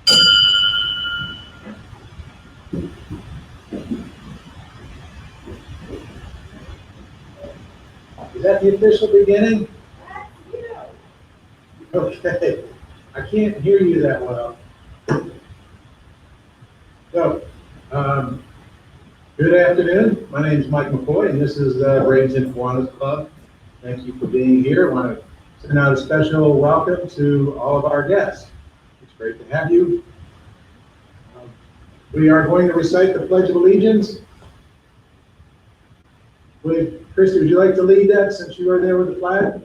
Is that the official beginning? Okay, I can't hear you that well. So, good afternoon. My name is Mike McCoy, and this is the Braves and Kiwanis Club. Thank you for being here. I want to send out a special welcome to all of our guests. It's great to have you. We are going to recite the Pledge of Allegiance. Christy, would you like to lead that since you are there with the flag?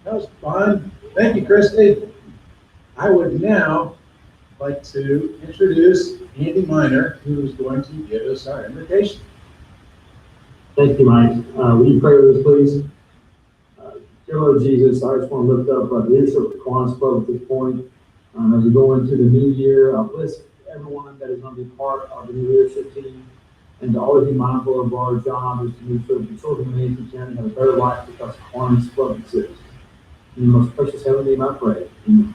That was fun. Thank you, Christy. I would now like to introduce Andy Miner, who is going to give us our invitation. Thank you, Mike. Will you pray with us, please? Dear Lord Jesus, I just want to lift up the leadership of the Kiwanis Club at this point. As we go into the new year, bless everyone that is going to be part of the new leadership team, and to always be mindful of our job is to move so the children of Nancy County have a better life because the Kiwanis Club exists. In the most precious heavenly name I pray. Amen.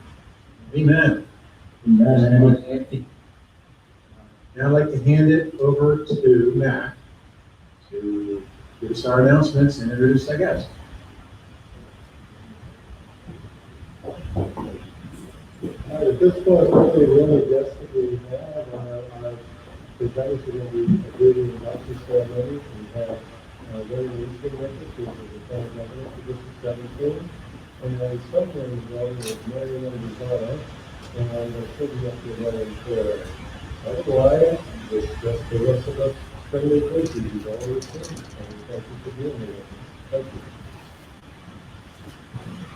Amen. Now I'd like to hand it over to Mac to give us our announcements and introduce our guests. At this point, really, the only guests that we have are presenters who are going to be reading the Induction Ceremony. We have Larry Leeson with us, who is the current governor for District 17. And then someone is running with Mary Lynn, and there should be up to another for otherwise, it's just the rest of us friendly places you've always seen. And thank you for being here. Thank you.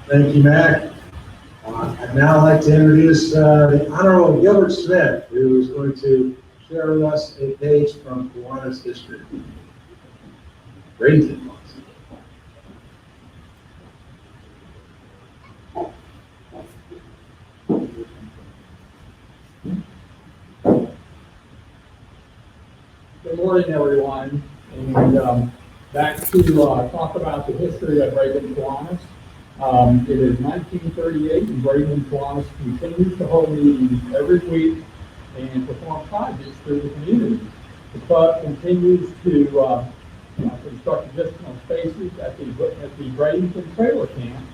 Thank you, Mac. I'd now like to introduce the Honorable Gilbert Smith, who is going to share with us a page from Kiwanis District. Bradenton. Good morning, everyone, and back to talk about the history of Bradenton Kiwanis. It is 1938, and Bradenton Kiwanis continues to hold meetings every week and perform projects through the community. The club continues to construct additional spaces at the Bradenton Trailer Camp,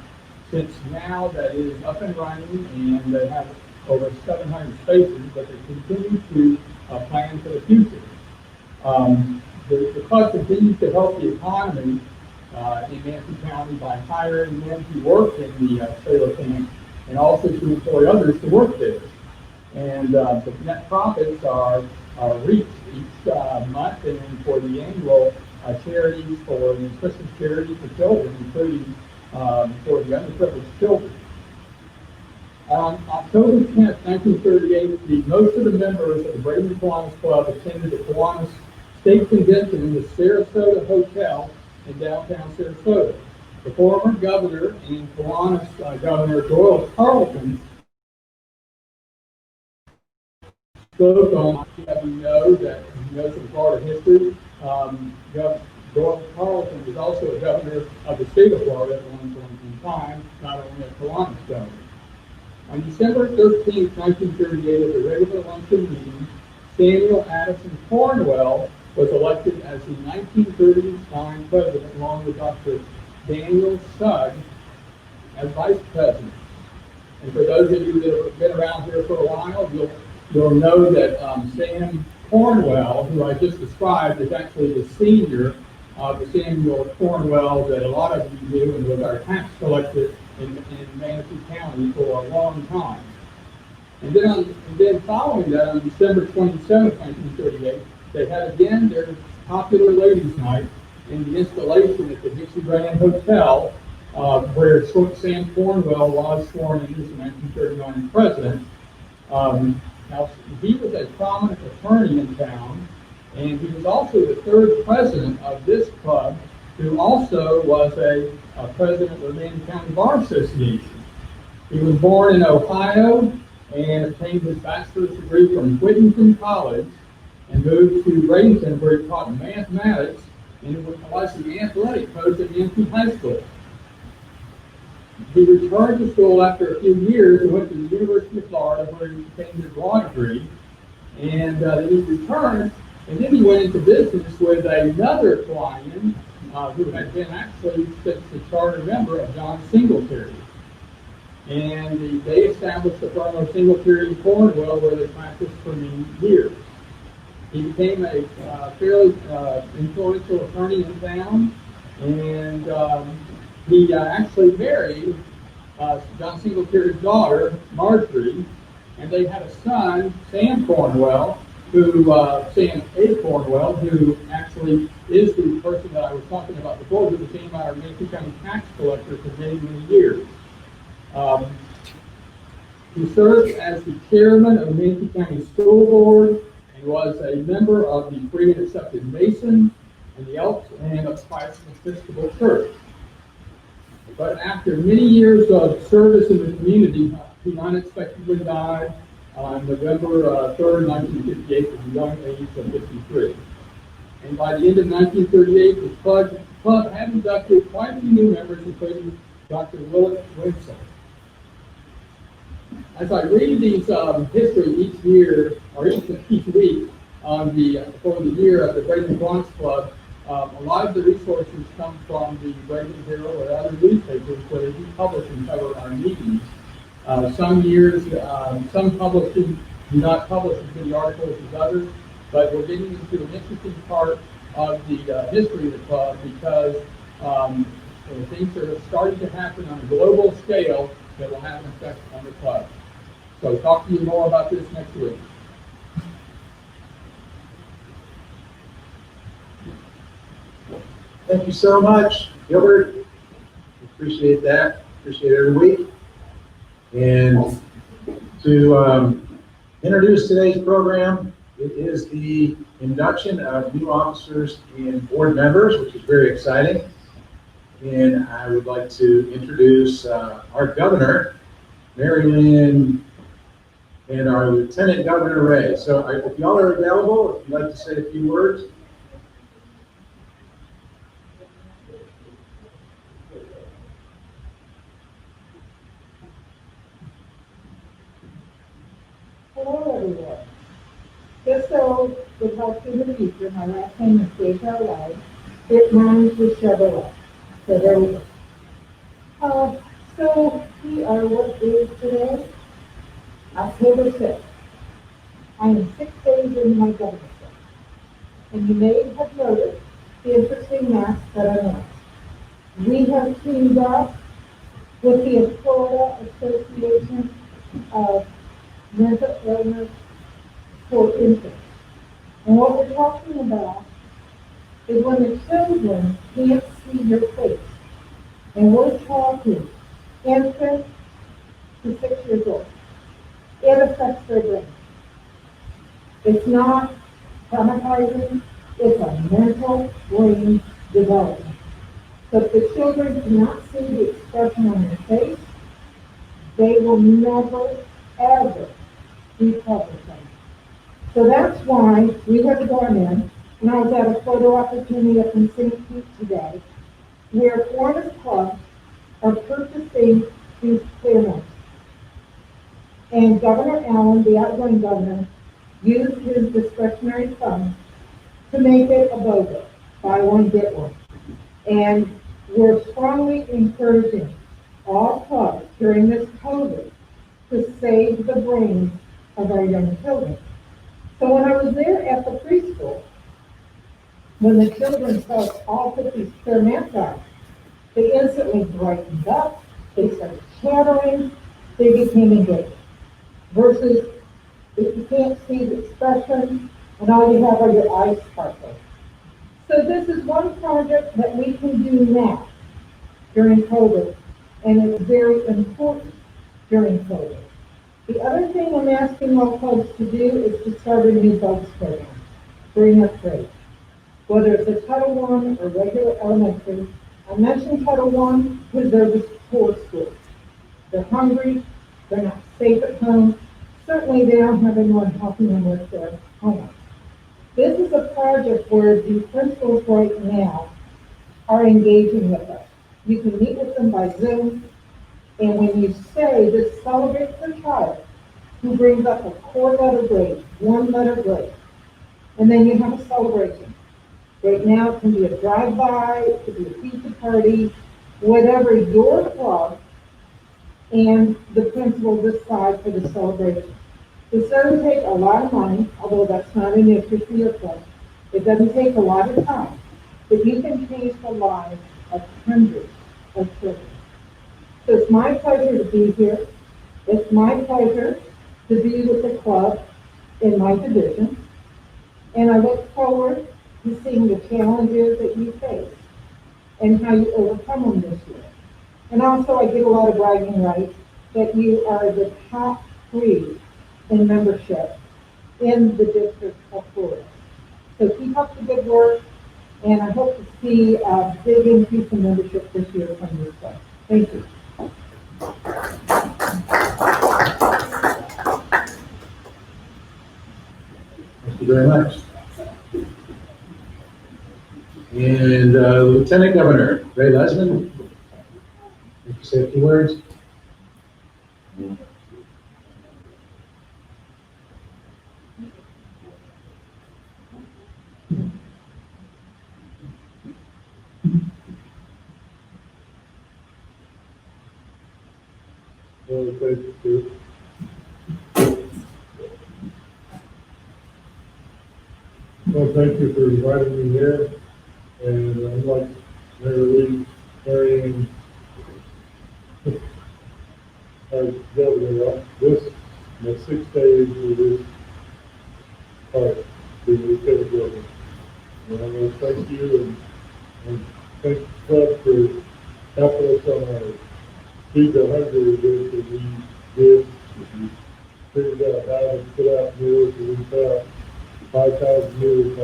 since now that is up and running, and they have over 700 spaces, but they continue to plan for the future. The club continues to help the economy in Nancy County by hiring men to work in the trailer camp and also to employ others to work there. And the net profits are reached each month, and for the annual charities for the Christmas charity for children, including for the underprivileged children. On October 10th, 1938, most of the members of the Bradenton Kiwanis Club attended the Kiwanis State Convention in the Sarasota Hotel in downtown Sarasota. The former governor and Kiwanis Governor Doyle Carleton spoke on, we know that he knows some Florida history. Doyle Carleton was also a governor of the state of Florida at one point in time, not only a Kiwanis governor. On December 13th, 1938, at the regular luncheon meeting, Samuel Addison Cornwell was elected as the 1939 president, along with Dr. Daniel Sugg as vice president. And for those of you that have been around here for a while, you'll know that Sam Cornwell, who I just described, is actually the senior of the Samuel Cornwell that a lot of you knew and was our tax collector in Manatee County for a long time. And then following that, on December 27th, 1938, they had again their popular ladies' night in the installation at the Dixie Grand Hotel, where Sam Cornwell was sworn in as the 1939 president. Now, he was a prominent attorney in town, and he was also the third president of this club who also was a president of the Manning County Bar Association. He was born in Ohio and obtained his bachelor's degree from Whittington College and moved to Bradenton where he taught mathematics and was the athletic coach at Yankee High School. He returned to school after a few years and went to the University of Florida where he obtained his law degree. And then he returned, and then he went into business with another client who had been actually since the charter member of John Singletary. And they established the firm of Singletary in Cornwall where they practiced for many years. He became a fairly influential attorney in town, and he actually married John Singletary's daughter, Marjorie, and they had a son, Sam Cornwell, Sam A. Cornwell, who actually is the person that I was talking about before, who became our Yankee County tax collector for many, many years. He served as the chairman of the Yankee County School Board and was a member of the Free and Accepted Mason and the Elks and of Christ Episcopal Church. But after many years of service in the community, he unexpectedly died on November 3rd, 1958, at the young age of 53. And by the end of 1938, the club had inducted quite a few new members, including Dr. Willett Winston. As I read these history each year, or each week, for the year of the Braden Kiwanis Club, a lot of the resources come from the Braden Herald or other newspapers where they do publish and cover our meetings. Some years, some publishing do not publish as many articles as others, but we're getting into an interesting part of the history of the club because things are starting to happen on a global scale that will have an effect on the club. So talk to you more about this next week. Thank you so much, Gilbert. Appreciate that. Appreciate it every week. And to introduce today's program, it is the induction of new officers and board members, which is very exciting. And I would like to introduce our governor, Mary Lynn, and our Lieutenant Governor Ray. So if y'all are available, if you'd like to say a few words. Hello, everyone. Just so it helps in the future, my last name is Deja Live. It rhymes with Chevrolet. So there we go. So we are what is today? October 6th. I am 6 days into my governorship. And you may have noticed the interesting mask that I wear. We have teamed up with the Florida Association of Mental Illness for Infants. And what we're talking about is when the children can't see your face. And we're talking infants to 6 years old. It affects their brain. It's not traumatizing, it's a mental brain development. So if the children cannot see the expression on their face, they will never, ever be publishing. So that's why we have gone in, and I was at a photo opportunity up in St. Pete today, where Kiwanis clubs are purchasing these clear masks. And Governor Allen, the outgoing governor, used his discretionary funds to make it a BOGO, buy one, get one. And we're strongly encouraging all clubs during this COVID to save the brains of our young children. So when I was there at the preschool, when the children saw us all put these clear masks on, they instantly brightened up, they started chattering, they became engaged. Versus if you can't see the expression and all you have are your eyes sparkling. So this is one project that we can do now during COVID, and it's very important during COVID. The other thing I'm asking all clubs to do is to start a new bugs program, bring up grades. whether it's a Title I or regular elementary. I mention Title I because they're the poor schools. They're hungry, they're not safe at home. Certainly, they don't have anyone helping them with their homework. This is a project where the principals right now are engaging with us. You can meet with them by Zoom, and when you say this celebrates the child who brings up a core letter grade, one letter grade, and then you have a celebration. Right now, it can be a drive-by, it could be a pizza party, whatever your club and the principal decide for the celebration. This doesn't take a lot of money, although that's not an issue for your club. It doesn't take a lot of time, but you can change the lives of hundreds of children. So it's my pleasure to be here. It's my pleasure to be with the club in my division. And I look forward to seeing the challenges that you face and how you overcome them this year. And also I get a lot of bragging rights that you are the top 3 in membership in the District of Florida. So keep up the good work, and I hope to see a big increase in membership this year from your club. Thank you. Thank you very much. And Lieutenant Governor Ray Lesman, would you say a few words? Well, thank you, Steve. Well, thank you for inviting me here, and I'd like Mary Lee carrying as governor this, the 6 days of this part, the lieutenant governor. And I want to thank you and thank the club for helping us on our Feed the Hungry event that we did. We figured out how to put out meals, and we put out 5,000 meals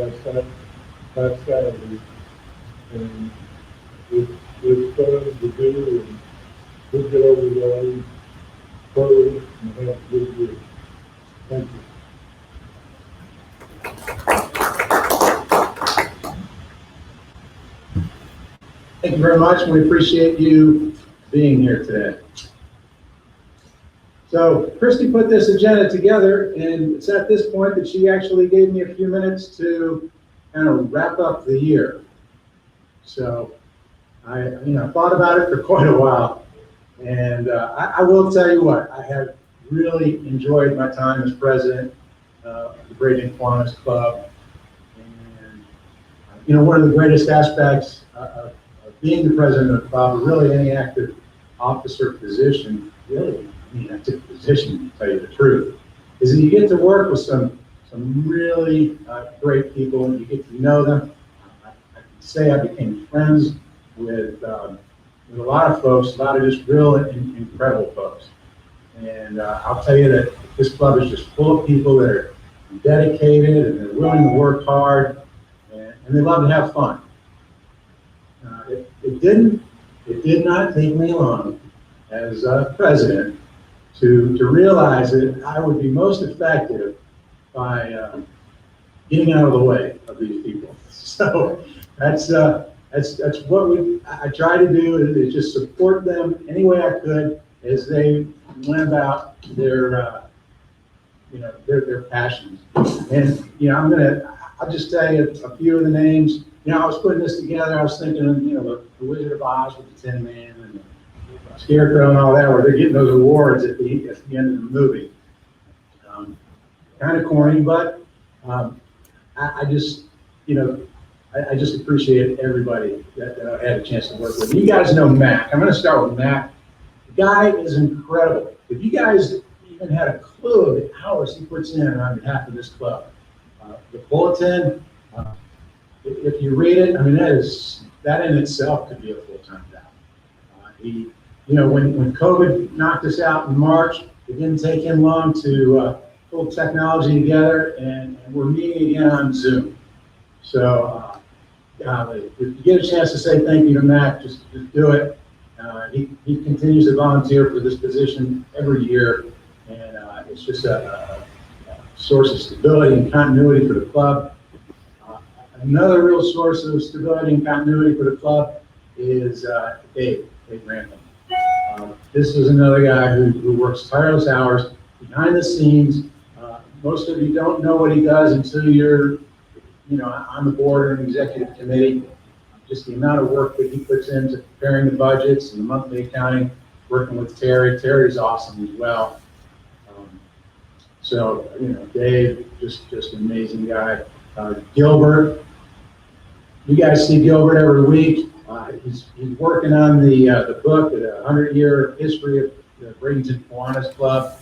last Saturday. And it's fun to do, and we'll get over the line slowly and have a good year. Thank you. Thank you very much, and we appreciate you being here today. So Christy put this agenda together, and it's at this point that she actually gave me a few minutes to kind of wrap up the year. So I thought about it for quite a while, and I will tell you what, I have really enjoyed my time as president of the Braden Kiwanis Club. And one of the greatest aspects of being the president of the club, or really any active officer position, really any active position, to tell you the truth, is that you get to work with some really great people, and you get to know them. I can say I became friends with a lot of folks, a lot of just real incredible folks. And I'll tell you that this club is just full of people that are dedicated and they're willing to work hard, and they love to have fun. It did not take me long as president to realize that I would be most effective by getting out of the way of these people. So that's what I try to do, is just support them any way I could as they went about their passions. And I'll just tell you a few of the names. I was putting this together, I was thinking of, the Wizard of Oz with the Tin Man and the Scarecrow and all that, where they're getting those awards at the end of the movie. Kind of corny, but I just appreciate everybody that I had a chance to work with. You guys know Mac. I'm going to start with Mac. The guy is incredible. If you guys even had a clue of the hours he puts in on behalf of this club, the bulletin, if you read it, that in itself could be a full-time job. When COVID knocked us out in March, it didn't take him long to pull technology together, and we're meeting again on Zoom. So golly, if you get a chance to say thank you to Matt, just do it. He continues to volunteer for this position every year, and it's just a source of stability and continuity for the club. Another real source of stability and continuity for the club is Dave Randall. This is another guy who works tireless hours behind the scenes. Most of you don't know what he does until you're, on the board or an executive committee. Just the amount of work that he puts into preparing the budgets and the monthly accounting, working with Terry. Terry's awesome as well. So, Dave, just an amazing guy. Gilbert, you guys see Gilbert every week. He's working on the book, the 100-year history of the Bradenton Kiwanis Club.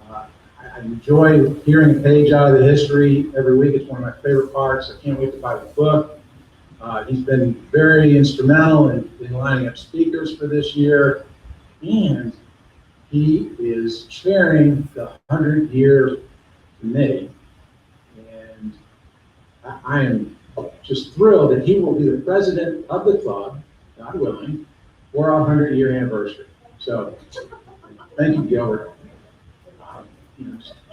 I enjoy hearing a page out of the history every week. It's one of my favorite parts. I can't wait to buy the book. He's been very instrumental in lining up speakers for this year, and he is chairing the 100-year committee. And I am just thrilled that he will be the president of the club, God willing, for our 100-year anniversary. So, thank you, Gilbert.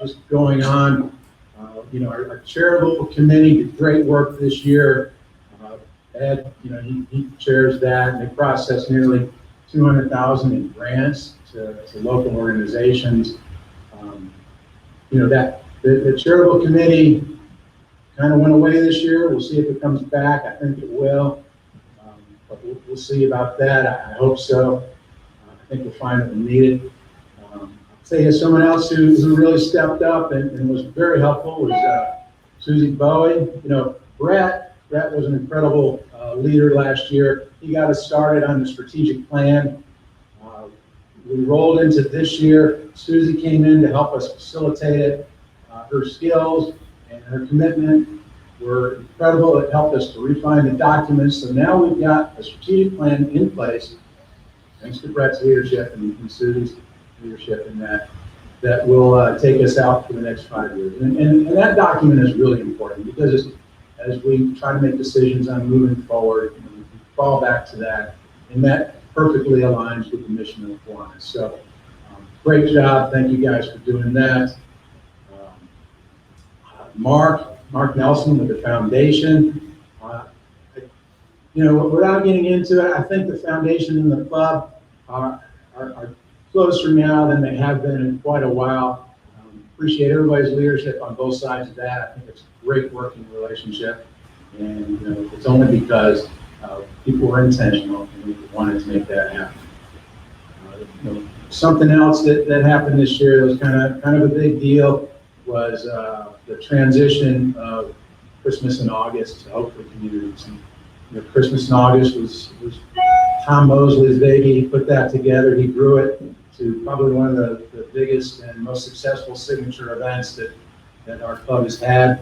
Just going on, our charitable committee did great work this year. Ed, he chairs that, and they processed nearly $200,000 in grants to local organizations. The charitable committee kind of went away this year. We'll see if it comes back. I think it will, but we'll see about that. I hope so. I think we'll find it needed. Say someone else who really stepped up and was very helpful was Susie Bowie. Brett was an incredible leader last year. He got us started on the strategic plan. We rolled into this year. Susie came in to help us facilitate it. Her skills and her commitment were incredible. It helped us to refine the documents. So now we've got a strategic plan in place, thanks to Brett's leadership and Susie's leadership in that will take us out for the next 5 years. And that document is really important because as we try to make decisions on moving forward, we fall back to that, and that perfectly aligns with the mission of the Kiwanis. So great job. Thank you guys for doing that. Mark Nelson with the foundation. Without getting into it, I think the foundation and the club are closer now than they have been in quite a while. Appreciate everybody's leadership on both sides of that. I think it's a great working relationship, and it's only because people were intentional and we wanted to make that happen. Something else that happened this year that was kind of a big deal was the transition of Christmas in August to Hopeful Communities. And, Christmas in August was Tom Mosley's baby. He put that together. He grew it to probably one of the biggest and most successful signature events that our club has had.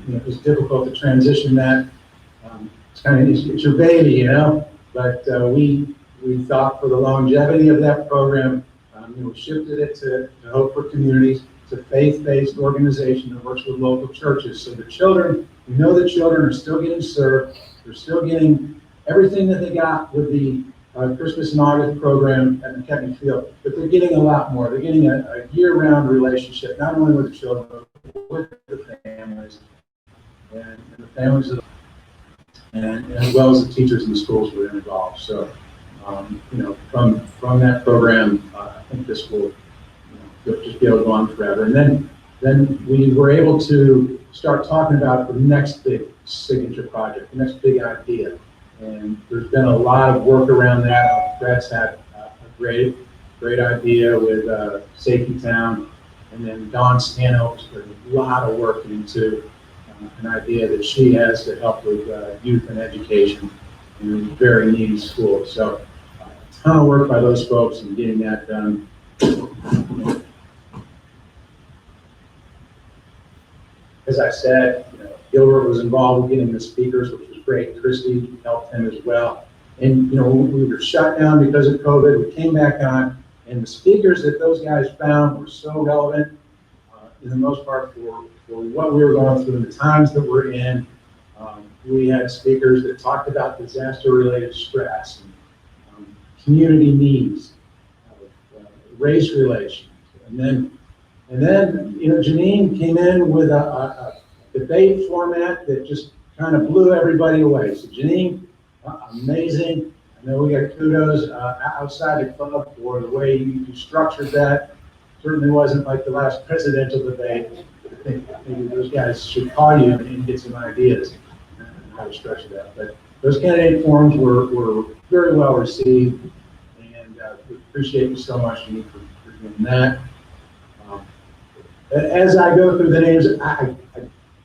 It was difficult to transition that. It's your baby, but we thought for the longevity of that program, we shifted it to Hope for Communities. It's a faith-based organization that works with local churches. So the children, we know the children are still getting served. They're still getting everything that they got with the Christmas in August program at McKechnie Field, but they're getting a lot more. They're getting a year-round relationship, not only with the children, but with the families, and the families, and as well as the teachers and the schools were involved. So, from that program, I think this will just be able to go on forever. And then we were able to start talking about the next big signature project, the next big idea. And there's been a lot of work around that. Brett's had a great idea with Safety Town, and then Dawn Stanhope's put a lot of work into an idea that she has to help with youth and education in very needy schools. So a ton of work by those folks in getting that done. As I said, Gilbert was involved with getting the speakers, which was great. Christy helped him as well. And, we were shut down because of COVID. We came back on, and the speakers that those guys found were so relevant, in the most part, for what we were going through and the times that we're in. We had speakers that talked about disaster-related stress, and community needs, race relations, and then Janine came in with a debate format that just kind of blew everybody away. So Janine, amazing. I know we got kudos outside the club for the way you structured that. Certainly wasn't like the last presidential debate. I think maybe those guys should call you and get some ideas on how to structure that. But those candidate forums were very well received, and we appreciate you so much, Janine, for doing that. As I go through the names, I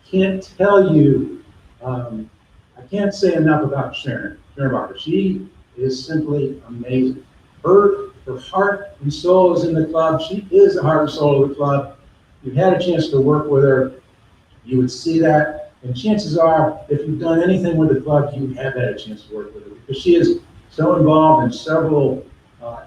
can't tell you, I can't say enough about Sharon Barker. She is simply amazing. Her heart and soul is in the club. She is the heart and soul of the club. If you had a chance to work with her, you would see that. And chances are, if you've done anything with the club, you have had a chance to work with her, because she is so involved in several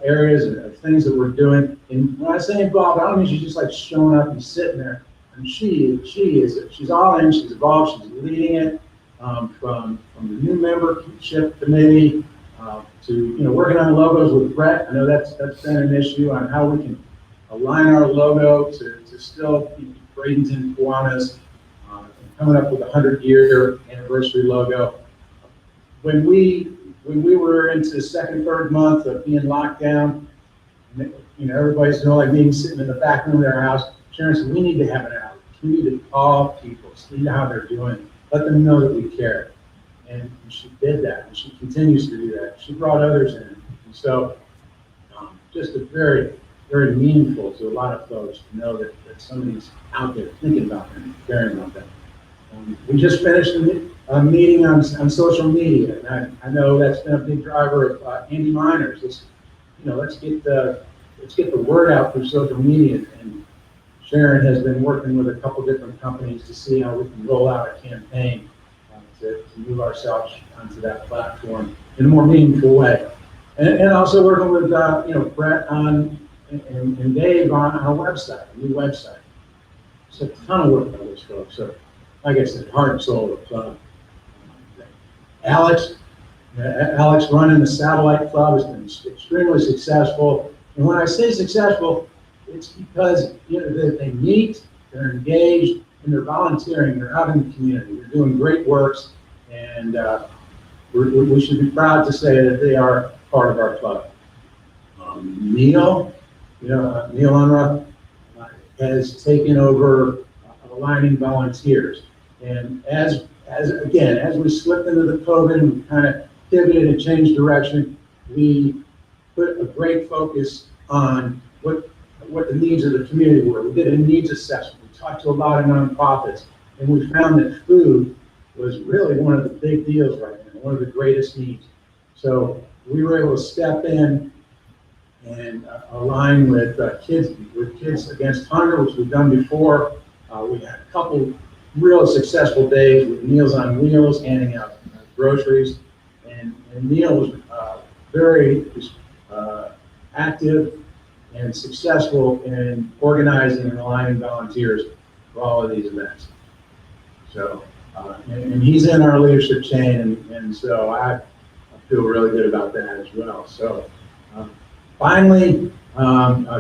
areas of things that we're doing. And when I say involved, I don't mean she's just like showing up and sitting there. And she's all in, she's involved, she's leading it, from the new membership committee, to working on logos with Brett. I know that's been an issue on how we can align our logo to still be Bradenton Kiwanis, coming up with a 100-year anniversary logo. When we were into the second, third month of being locked down, everybody's like me sitting in the back room of their house. Sharon said, we need to have an outreach. We need to call people, see how they're doing, let them know that we care. And she did that, and she continues to do that. She brought others in. And so just a very, very meaningful to a lot of folks to know that somebody's out there thinking about them, caring about them. We just finished a meeting on social media, and I know that's been a big driver of Andy Miners. Let's get the word out through social media, and Sharon has been working with a couple different companies to see how we can roll out a campaign to move ourselves onto that platform in a more meaningful way, and also working with Brett and Dave on our website, a new website. It's a ton of work by those folks. So, like I said, heart and soul of the club. Alex running the satellite club has been extremely successful. And when I say successful, it's because they meet, they're engaged, and they're volunteering. They're out in the community. They're doing great works, and we should be proud to say that they are part of our club. Neil Unruh has taken over aligning volunteers, and as we slipped into the COVID and we kind of pivoted and changed direction, we put a great focus on what the needs of the community were. We did a needs assessment. We talked to a lot of nonprofits, and we found that food was really one of the big deals right now, one of the greatest needs. So we were able to step in and align with Kids Against Hunger, which we've done before. We had a couple real successful days with Meals on Wheels, handing out groceries, and Neil was very active and successful in organizing and aligning volunteers for all of these events. So, and he's in our leadership chain, and so I feel really good about that as well. So, finally,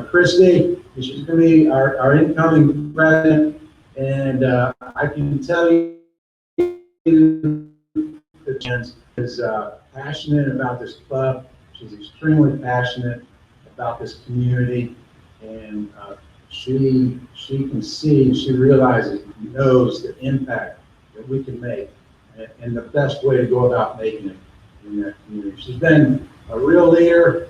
Christy, she's going to be our incoming president, and I can tell you that Jen is passionate about this club. She's extremely passionate about this community, and she can see, she realizes, knows the impact that we can make, and the best way to go about making it in that community. She's been a real leader,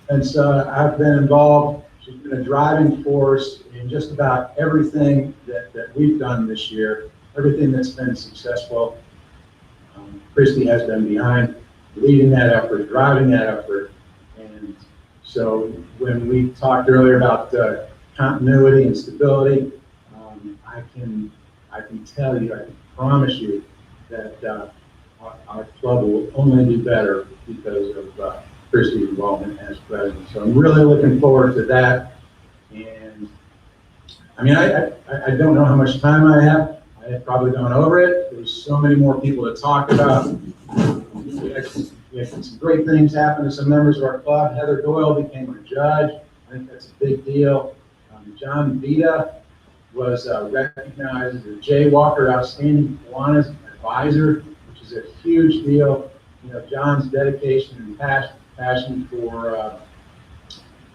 and so I've been involved. She's been a driving force in just about everything that we've done this year, everything that's been successful. Christy has been behind leading that effort, driving that effort. And so when we talked earlier about continuity and stability, I can tell you, I can promise you that our club will only do better because of Christy's involvement as president. So I'm really looking forward to that. And I mean, I don't know how much time I have. I had probably gone over it. There's so many more people to talk about. We had some great things happen to some members of our club. Heather Doyle became our judge. I think that's a big deal. John Vita was recognized as a Jay Walker Outstanding Kiwanis Advisor, which is a huge deal. You know, John's dedication and passion for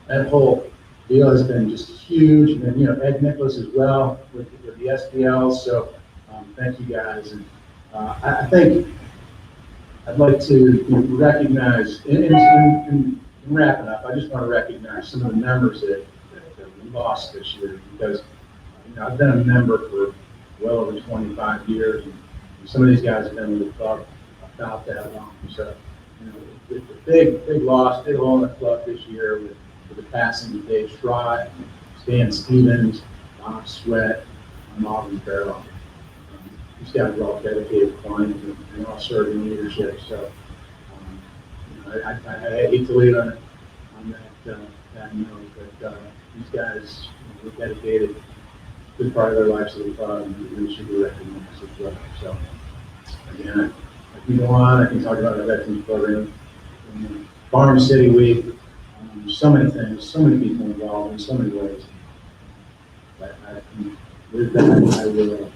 that whole deal has been just huge. And then, you know, Ed Nicholas as well with the SPL. So thank you guys. And I think I'd like to recognize, in wrapping up, I just want to recognize some of the members that we lost this year, because you know, I've been a member for well over 25 years, and some of these guys have been with the club about that long. So, you know, it's a big loss, big hole in the club this year with the passing of Dave Schrott, Stan Stevens, Bob Sweat, and Aubrey Farrell. These guys are all dedicated clients and all serving leadership. So you know, I hate to leave on that note, but these guys were dedicated a good part of their lives to the club, and we should be recognized as well. So again, I can go on. I can talk about the veterans program, Farm City Week, so many things, so many people involved in so many ways. But with that, I will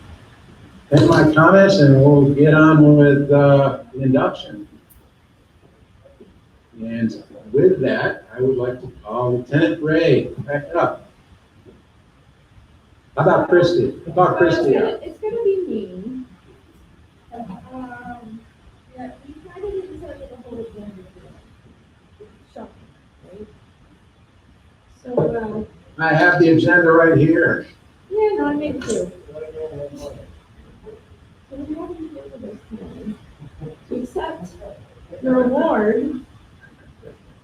end my comments, and we'll get on with the induction. And with that, I would like to call Lieutenant Ray back up. How about Christy? How about Christy? It's gonna be me. Yeah, we kind of didn't tell you the whole agenda today. It's shocking, right? So, I have the agenda right here. yeah, no, I made two. So we have to do this time to accept your award,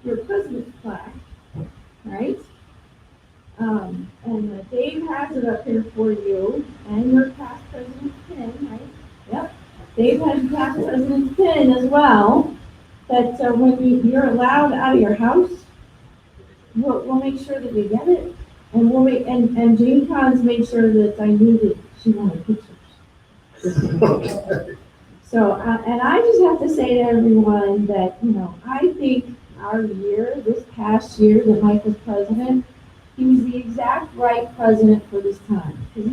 your president's plaque, right? And Dave has it up here for you, and your past president's pin, right? Yep. Dave has your past president's pin as well. That when you're allowed out of your house, we'll make sure that you get it, and we'll make and Jane Collins made sure that I knew that she wanted pictures. So, and I just have to say to everyone that, you know, I think our year, this past year that Mike was president, he was the exact right president for this time. Because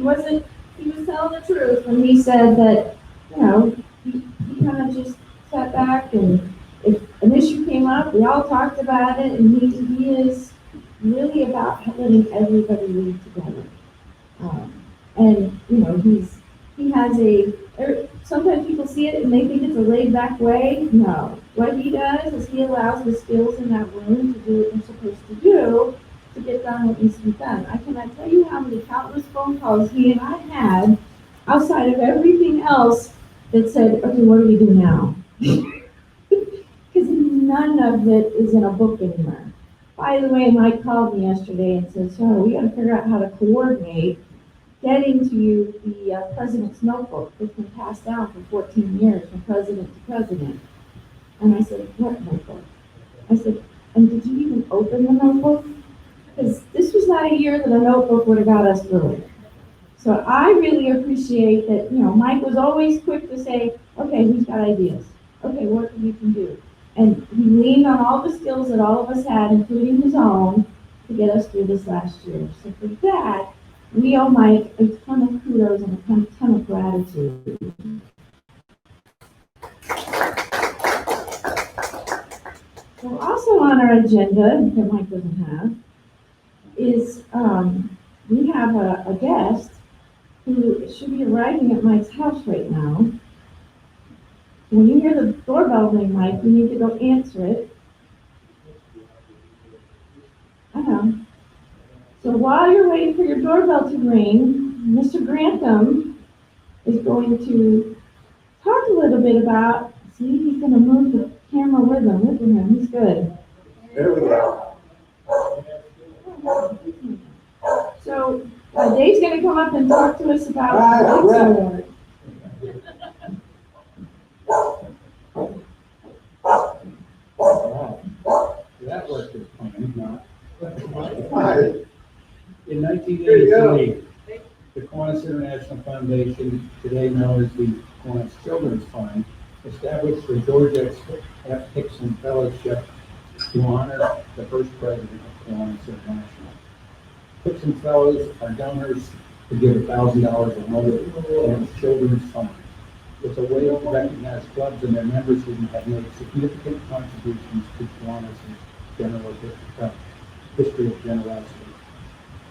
he was telling the truth when he said that, you know, he kind of just sat back, and if an issue came up, we all talked about it, and he is really about letting everybody lead together. And, you know, he has sometimes people see it and they think it's a laid back way. No, what he does is he allows the skills in that room to do what they're supposed to do to get done what needs to be done. I cannot tell you how many countless phone calls he and I had outside of everything else that said, okay, what do we do now? Because none of it is in a book anymore. By the way, Mike called me yesterday and said, so we got to figure out how to coordinate getting to you the president's notebook that's been passed down for 14 years from president to president. And I said, what notebook? I said, and did you even open the notebook? Because this was not a year that a notebook would have got us through it. So I really appreciate that, you know, Mike was always quick to say, okay, who's got ideas? Okay, what we can do? And he leaned on all the skills that all of us had, including his own, to get us through this last year. So for that, we owe Mike a ton of kudos and a ton of gratitude. So also on our agenda that Mike doesn't have is we have a guest who should be arriving at Mike's house right now. When you hear the doorbell ring, Mike, you need to go answer it. So while you're waiting for your doorbell to ring, Mr. Grantham is going to talk a little bit about, see, he's going to move the camera with him. Look at him, he's good. There we go. So Dave's going to come up and talk to us about the Hixson Award. That worked as planned, not. Hi. In 1983, the Kiwanis International Foundation, today known as the Kiwanis Children's Fund, established the George F. Hixson Fellowship to honor the first president of Kiwanis International. Hixson Fellows are donors to give $1,000 a month and it's children's fund. It's a way to recognize clubs and their members who have made significant contributions to Kiwanis' history of generosity.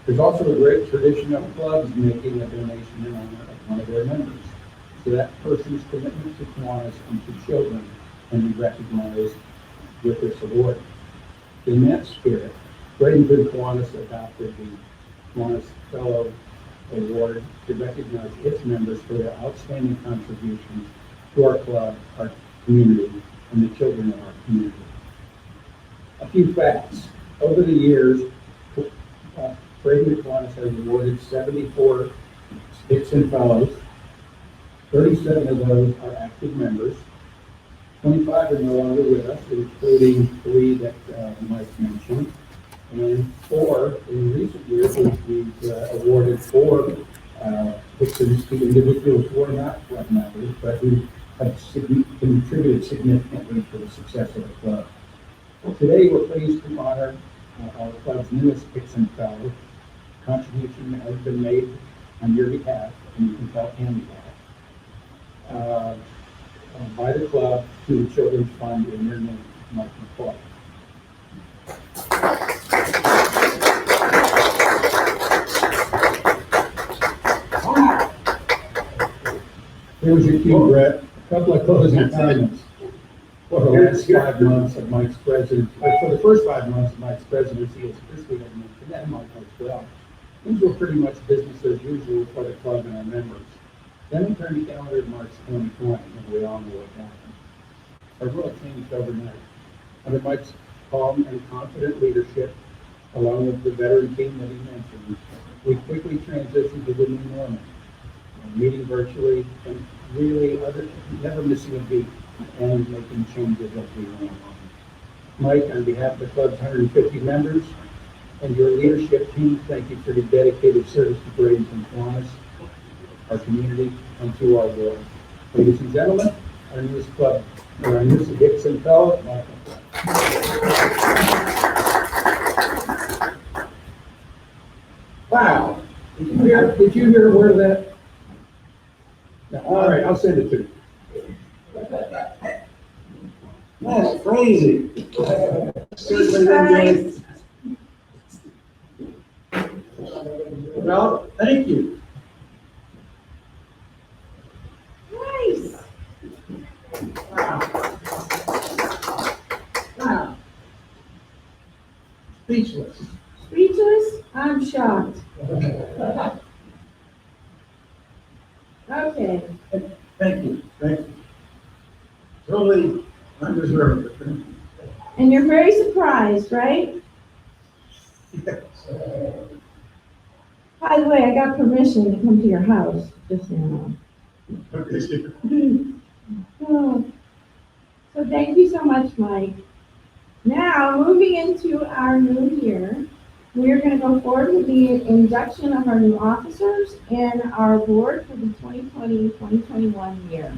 There's also a great tradition of clubs making a donation in honor of one of their members. So that person's commitment to Kiwanis and to children can be recognized with this award. In that spirit, Bradenton Kiwanis adopted the Kiwanis Fellow Award to recognize its members for their outstanding contributions to our club, our community, and the children of our community. A few facts. Over the years, Bradenton Kiwanis has awarded 74 Hixson Fellows. 37 of those are active members. 25 are no longer with us, including 3 that Mike mentioned. And 4 in recent years, we've awarded 4 Hixsons to individuals who are not club members, but who have contributed significantly to the success of the club. Today, we're pleased to honor our club's newest Hixson Fellow. Contribution has been made on your behalf, and you can tell Andy that, by the club to the Children's Fund in your name, Mike McCoy. Here's your cue, Brett. A couple of closing comments. For the last 5 months of Mike's presidency, or for the first 5 months of Mike's presidency as fiscal administrator, and Mike as well, things were pretty much business as usual for the club and our members. Then we turned the calendar to March 2020, and we all know what happened. Our world changed overnight. Under Mike's calm and confident leadership, along with the veteran team that he mentioned, we quickly transitioned to the new normal, meeting virtually and really never missing a beat and making changes as we went along. Mike, on behalf of the club's 150 members and your leadership team, thank you for your dedicated service to Bradenton Kiwanis, our community, and to our world. Ladies and gentlemen, our newest Hixson Fellow, Michael. Wow. Did you hear a word of that? No, all right, I'll send it to you. That's crazy. Well, thank you. Nice. Wow. Speechless. Speechless? I'm shocked. Okay. Thank you. Totally undeserved. And you're very surprised, right? Yes. By the way, I got permission to come to your house, just so you know. Oh. So thank you so much, Mike. Now, moving into our new year, we're going to go forward with the induction of our new officers and our board for the 2020-2021 year.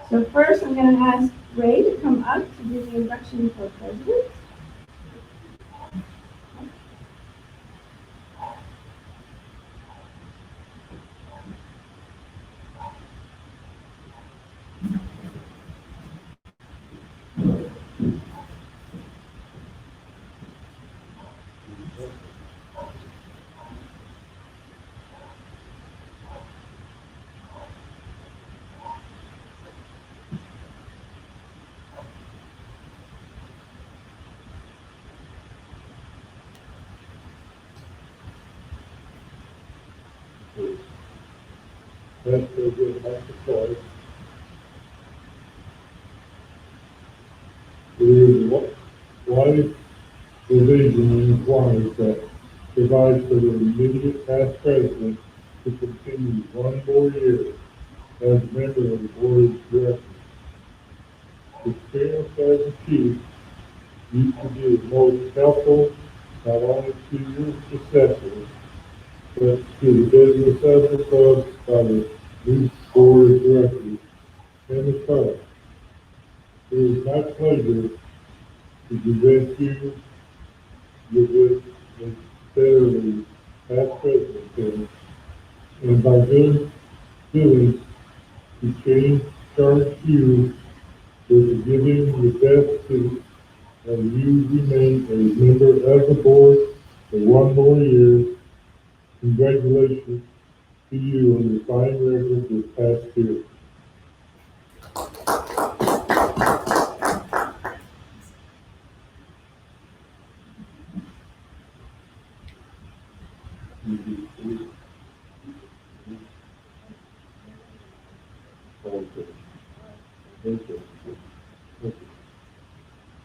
So first, I'm going to ask Ray to come up to do the induction for president. Let's go get Mike McCoy. There is a wide division in the Kiwanis that provides for the immediate past president to continue 1 more year as a member of the board of directors. Experience as a chief used to be the most helpful, not only to your successors, but to the business of the club by the new board of directors and the club. It is my pleasure to present you with this necessarily past president, and by doing to charge you with giving the best to, and you remain a member of the board for one more year. Congratulations to you on your fine record this past year.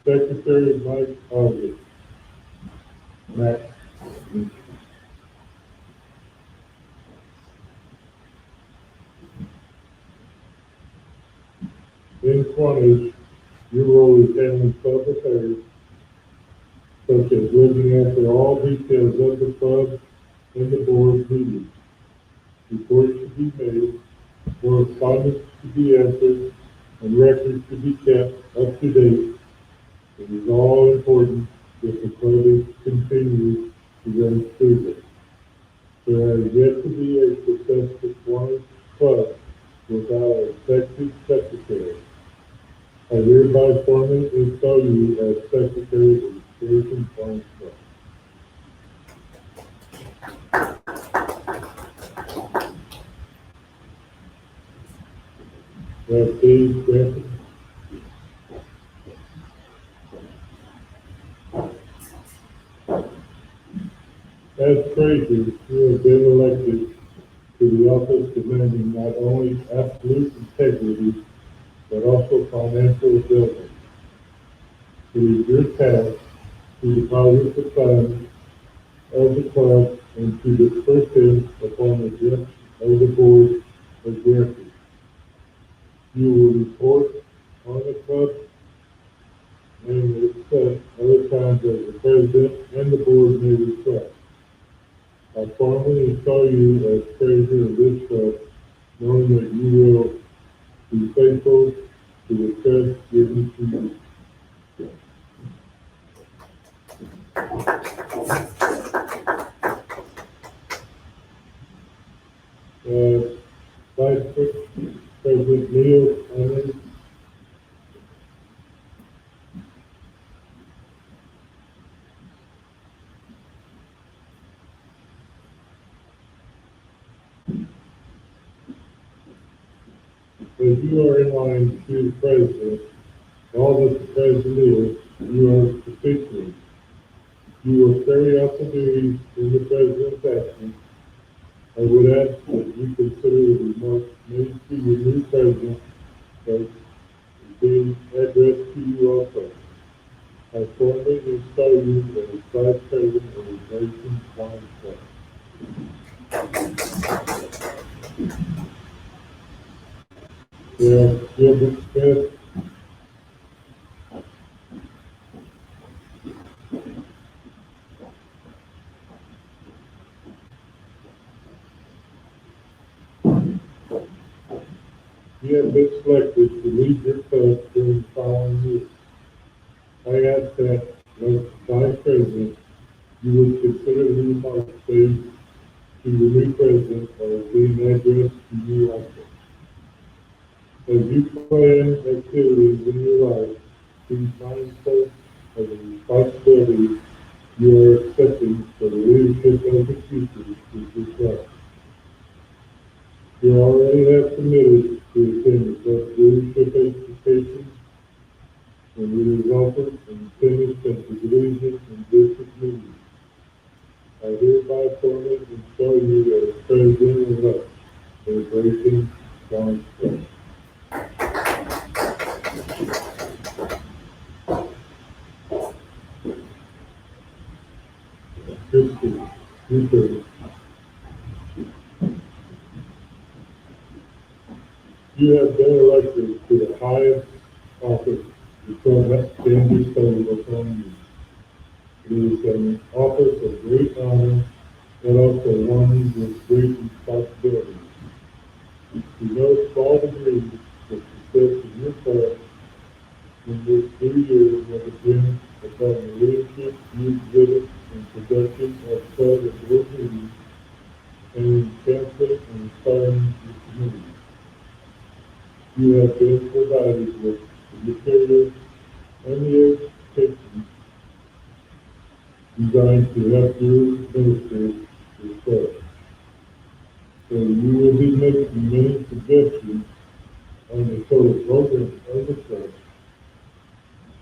Secretary Mike McCoy. Matt. In Cornish, your role is handling club affairs, such as looking after all details of the club and the board meetings. Reports to be made, correspondence to be answered, and records to be kept up to date. It is all important that the club is continued to run smoothly. There has yet to be a successful Kiwanis club without an effective secretary. I hereby formally install you as secretary of the Hixson Kiwanis Club. Dave Grantham. As treasurer, you have been elected to the office demanding not only absolute integrity, but also financial ability. It is your task to deposit the funds of the club and to disperse them upon the direction of the board of directors. You will report on the club and such other times as the president and the board may request. I formally install you as treasurer of this club, knowing that you will be faithful to the trust given to you. Vice President Neil Emmons. As you are in line to be the president, all that the president is, you are particularly. You will carry out the duties in the president's absence. I would ask that you consider the remarks made to your new president as being addressed to you also. I formally install you as vice president of the Induction Ceremony. Gilbert Smith. You have been selected to lead your club during the following year. I ask that, as vice president, you would consider the remarks made to the new president as being addressed to you also. As you plan activities in your life, be mindful of the responsibility you are accepting for the leadership of the future with your club. You already have committed to attend such leadership education, and it is offered and finished at the division and district meetings. I hereby formally install you as president-elect of the Hixson Kiwanis Club. Christie, you first. You have been elected to the highest office the club can bestow upon you. It is an office of great honor but also one with great responsibility. We know to all degree that success in your part in this 3 years will depend upon the leadership you exhibit in production of club and board meetings and in counseling and inspiring your community. You have been provided with the materials and the education designed to help you minister your club. So you will be making many suggestions on the total program of the club.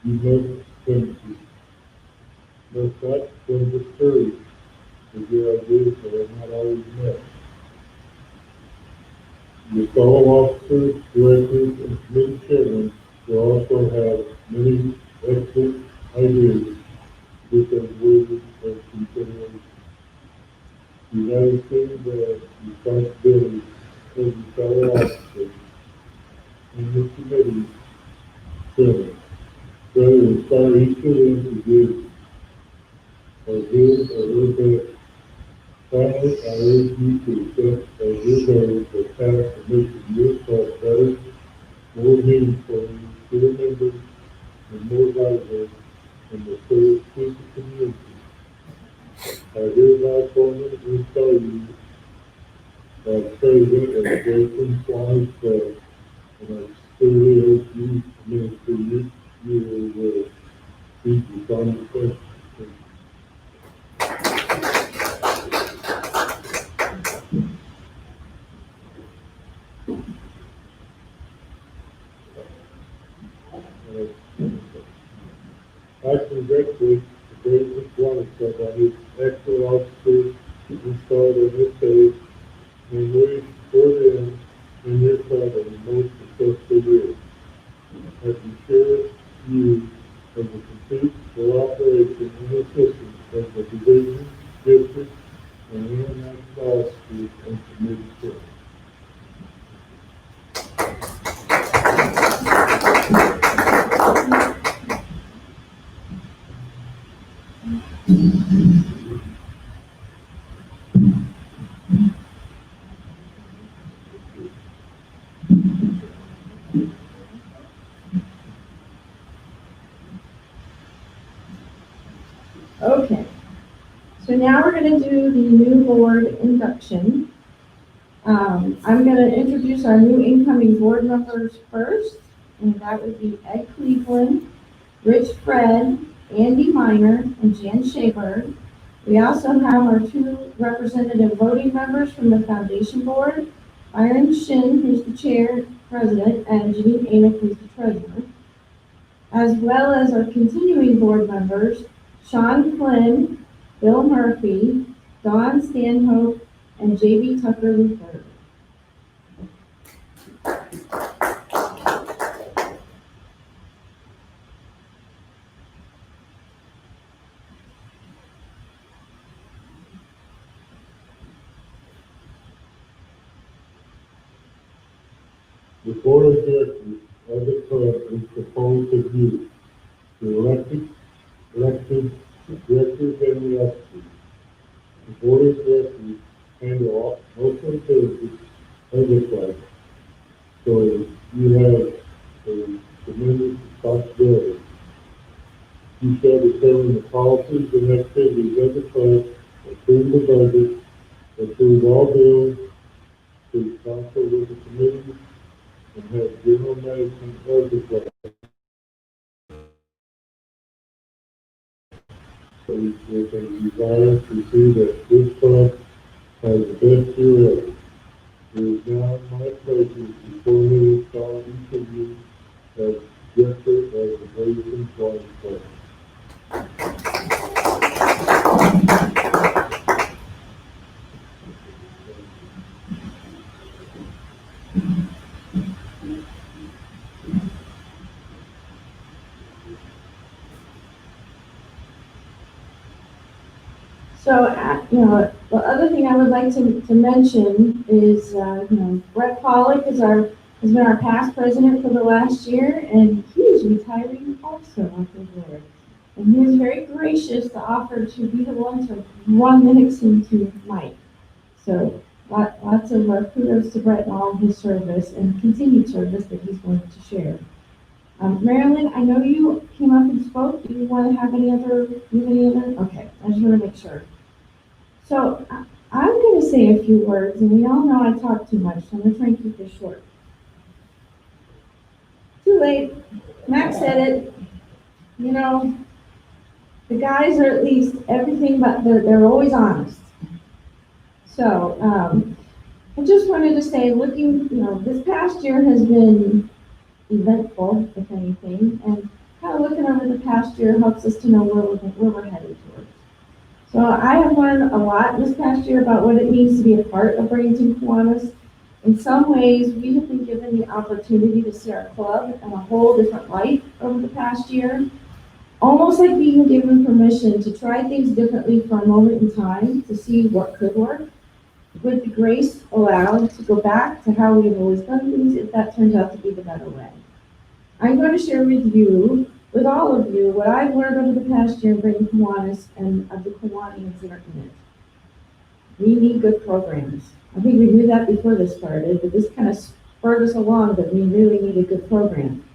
You must not become discouraged if your ideas are not always met. Your fellow officers, directors, and committee chairmen will also have many excellent ideas which are worthy of consideration. You have assumed the responsibility of your fellow officers and the committee chairman. Rather inspire each of them to give his or her best. Finally, I urge you to accept as your vote the task of making your club better, more meaningful to the members, and more valuable in the service to the community. I hereby formally install you as president of the Jason Swami Club, and I sincerely hope you minister your will. Please respond to questions. I congratulate the Jason Swami Club on his excellent officers installed on this page and wish for them and your club a most successful year. I can assure you of the complete cooperation and assistance of the division, district, and international officers and committee chair. Okay, so now we're going to do the new board induction. I'm going to introduce our new incoming board members first, and that would be Ed Cleveland, Rich Fred, Andy Miner, and Jan Shaber. We also have our 2 representative voting members from the foundation board, Byron Shin, who's the chair, president, and Janine Amick, who's the treasurer, as well as our continuing board members, Sean Flynn, Bill Murphy, Don Stanhope, and J.B. Tucker III. The board of directors of the club is composed of you, the elected directors and the officers. The board of directors handle most of the services of the club, so you have a tremendous responsibility. You shall determine the policies and activities of the club, approve the budget, approve all bills, to counsel with the committee, and have general management of the club. So with a desire to see that this club has the best year ever. It is now my pleasure to formally install each of you as director of the Blazing Flying Club. So, the other thing I would like to mention is, Brett Pollock has been our past president for the last year, and he is retiring also off the board. And he was very gracious to offer to be the one to run the Hixson to Mike. So lots of kudos to Brett and all of his service and continued service that he's going to share. Marilyn, I know you came up and spoke. Do you want to have any other? Okay, I just want to make sure. So I'm going to say a few words, and we all know I talk too much, so I'm going to try and keep this short. Too late. Max said it. You know, the guys are at least everything, but they're always honest. So I just wanted to say, looking, this past year has been eventful, if anything, and kind of looking over the past year helps us to know where we're headed towards. So I have learned a lot this past year about what it means to be a part of Bradenton Kiwanis. In some ways, we have been given the opportunity to see our club in a whole different light over the past year, almost like being given permission to try things differently for a moment in time to see what could work, with the grace allowed to go back to how we have always done things if that turns out to be the better way. I'm going to share with all of you, what I've learned over the past year in Bradenton Kiwanis and of the Kiwanians that are in it. We need good programs. I think we knew that before this started, but this kind of spurred us along that we really need a good program.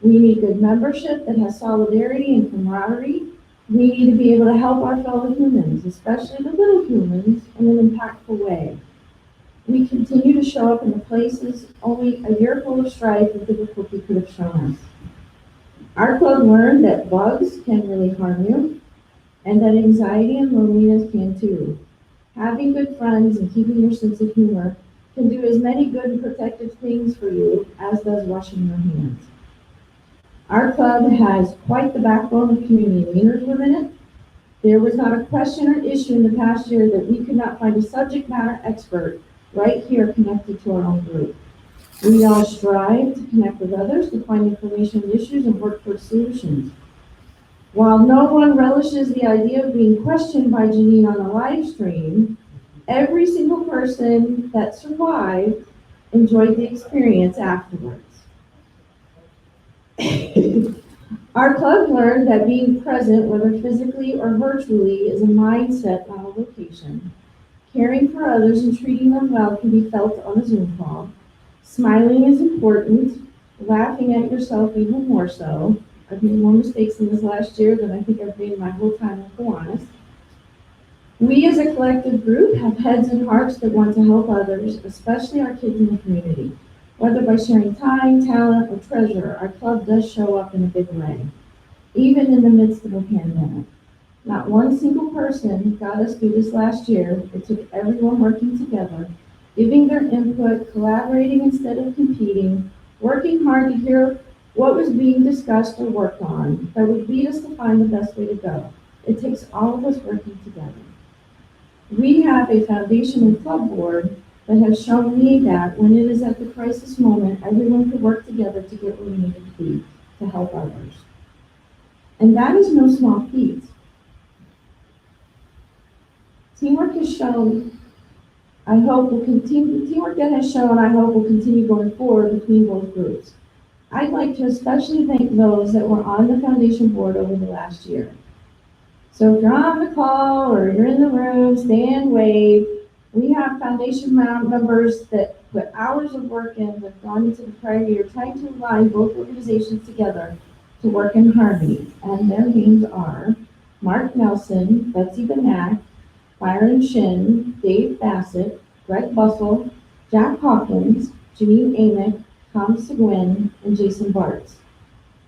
We need good membership that has solidarity and camaraderie. We need to be able to help our fellow humans, especially the little humans, in an impactful way. We continue to show up in the places only a year full of strife and difficulty could have shown us. Our club learned that bugs can really harm you, and that anxiety and loneliness can too. Having good friends and keeping your sense of humor can do as many good and protective things for you as does washing your hands. Our club has quite the backbone of community leaders within it. There was not a question or issue in the past year that we could not find a subject matter expert right here connected to our own group. We all strive to connect with others to find information on issues and work towards solutions. While no one relishes the idea of being questioned by Janine on the live stream, every single person that survived enjoyed the experience afterwards. Our club learned that being present, whether physically or virtually, is a mindset, not a location. Caring for others and treating them well can be felt on a Zoom call. Smiling is important, laughing at yourself even more so. I've made more mistakes in this last year than I think I've made my whole time in Kiwanis. We as a collective group have heads and hearts that want to help others, especially our kids in the community. Whether by sharing time, talent, or treasure, our club does show up in a big way, even in the midst of a pandemic. Not one single person got us through this last year. It took everyone working together, giving their input, collaborating instead of competing, working hard to hear what was being discussed or worked on that would lead us to find the best way to go. It takes all of us working together. We have a foundation and club board that has shown me that when it is at the crisis moment, everyone could work together to get where we need to be to help others. And that is no small feat. Teamwork has shown, I hope will continue, teamwork that has shown, I hope will continue going forward between both groups. I'd like to especially thank those that were on the foundation board over the last year. So if you're on the call or you're in the room, stand, wave. We have foundation members that put hours of work in, that have gone into the prior year, trying to align both organizations together to work in harmony. And their names are Mark Nelson, Betsy Benak, Byron Shin, Dave Bassett, Greg Bussell, Jack Hawkins, Janine Amick, Tom Seguin, and Jason Bartz.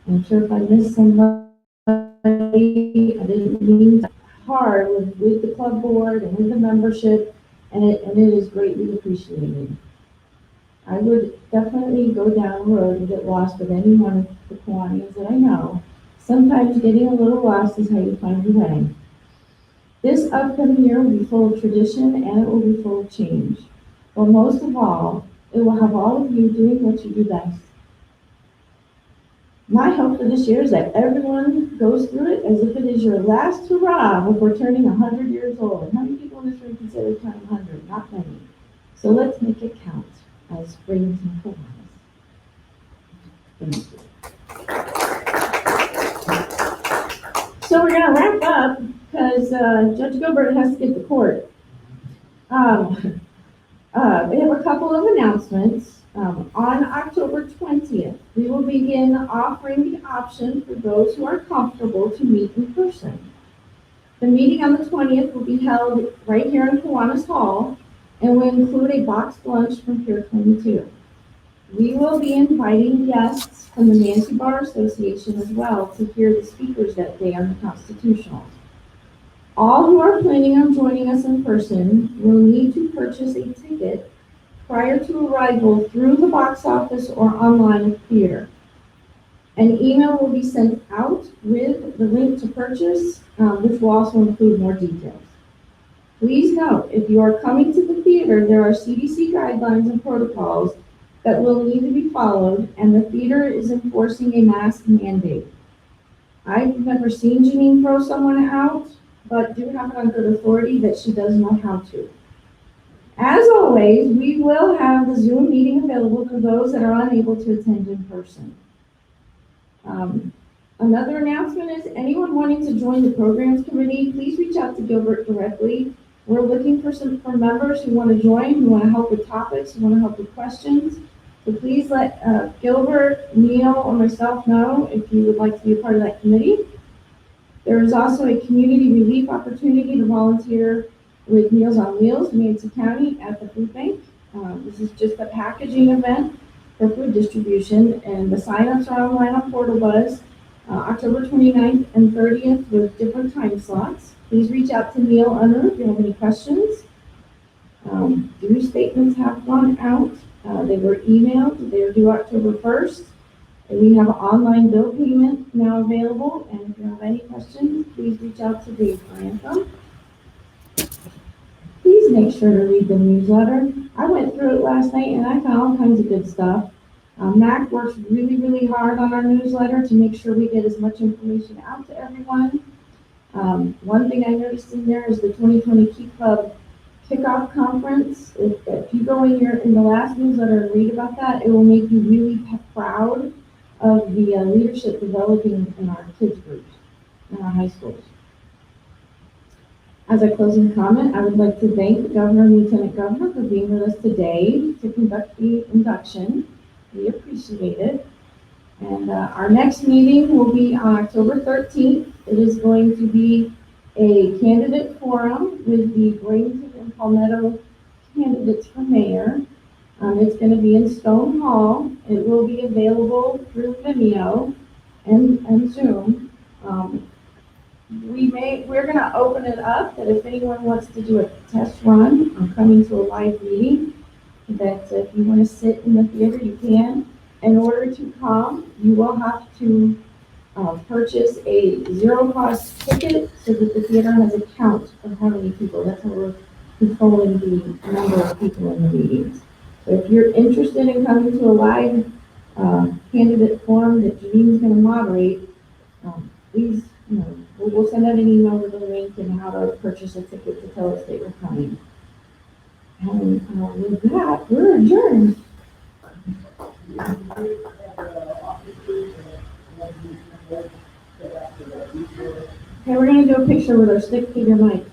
I'm sure if I missed somebody, I didn't mean hard with the club board and with the membership, and it is greatly appreciated. I would definitely go down the road and get lost with any one of the Kiwanians that I know. Sometimes getting a little lost is how you find your way. This upcoming year will be full of tradition and it will be full of change. But most of all, it will have all of you doing what you do best. My hope for this year is that everyone goes through it as if it is your last hurrah before turning 100 years old. How many people in this room consider turning 100? Not many. So let's make it count as Bradenton Kiwanis. Thank you. So we're gonna wrap up, because, Judge Gilbert has to get to court. We have a couple of announcements. On October 20th, we will begin offering the option for those who are comfortable to meet in person. The meeting on the 20th will be held right here in Kiwanis Hall and will include a boxed lunch from Pier 22. We will be inviting guests from the Nancy Bar Association as well to hear the speakers that day on the constitutional. All who are planning on joining us in person will need to purchase a ticket prior to arrival through the box office or online at the theater. An email will be sent out with the link to purchase, which will also include more details. Please note, if you are coming to the theater, there are CDC guidelines and protocols that will need to be followed, and the theater is enforcing a mask mandate. I've never seen Janine throw someone out, but do have it on good authority that she does know how to. As always, we will have the Zoom meeting available for those that are unable to attend in person. Another announcement is anyone wanting to join the programs committee, please reach out to Gilbert directly. We're looking for members who want to join, who want to help with topics, who want to help with questions. So please let Gilbert, Neil, or myself know if you would like to be a part of that committee. There is also a community relief opportunity to volunteer with Meals on Wheels, Nancy County, at the food bank. This is just a packaging event for food distribution, and the signups are online on Portal Buzz, October 29th and 30th with different time slots. Please reach out to Neil Unner if you have any questions. Due statements have gone out. They were emailed. They are due October 1st. And we have online bill payment now available. And if you have any questions, please reach out to Dave Grantham. Please make sure to read the newsletter. I went through it last night and I found all kinds of good stuff. Mac works really, really hard on our newsletter to make sure we get as much information out to everyone. One thing I noticed in there is the 2020 Key Club kickoff conference. If you go in the last newsletter and read about that, it will make you really proud of the leadership developing in our kids groups, in our high schools. As a closing comment, I would like to thank the Governor and Lieutenant Governor for being with us today to conduct the induction. We appreciate it. And our next meeting will be on October 13th. It is going to be a candidate forum with the Bradenton and Palmetto candidates for mayor. It's going to be in Stone Hall. It will be available through Vimeo and Zoom. We're going to open it up that if anyone wants to do a test run or coming to a live meeting, that if you want to sit in the theater, you can. In order to come, you will have to purchase a zero-cost ticket so that the theater has a count of how many people. That's how we're controlling the number of people in the meetings. So if you're interested in coming to a live candidate forum that Janine's going to moderate, please, we'll send out an email with a link and how to purchase a ticket to tell us that you're coming. And with that, we're adjourned. Okay, we're going to do a picture with our stick figure mic.